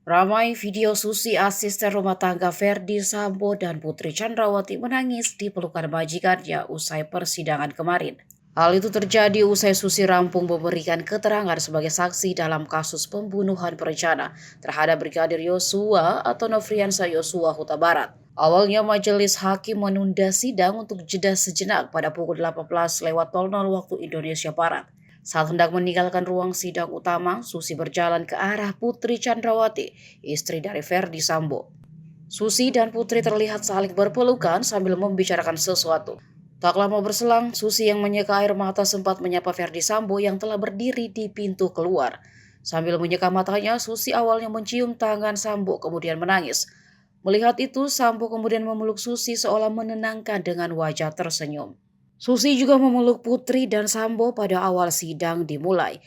Ramai video Susi asisten rumah tangga Verdi Sambo dan Putri Chandrawati menangis di pelukan majikannya usai persidangan kemarin. Hal itu terjadi usai Susi rampung memberikan keterangan sebagai saksi dalam kasus pembunuhan berencana terhadap Brigadir Yosua atau Nofriansah Yosua Huta Barat. Awalnya majelis hakim menunda sidang untuk jeda sejenak pada pukul 18.00 waktu Indonesia Barat. Saat hendak meninggalkan ruang sidang utama, Susi berjalan ke arah Putri Chandrawati, istri dari Verdi Sambo. Susi dan Putri terlihat saling berpelukan sambil membicarakan sesuatu. Tak lama berselang, Susi yang menyeka air mata sempat menyapa Verdi Sambo yang telah berdiri di pintu keluar. Sambil menyeka matanya, Susi awalnya mencium tangan Sambo kemudian menangis. Melihat itu, Sambo kemudian memeluk Susi seolah menenangkan dengan wajah tersenyum. Susi juga memeluk Putri dan Sambo pada awal sidang dimulai.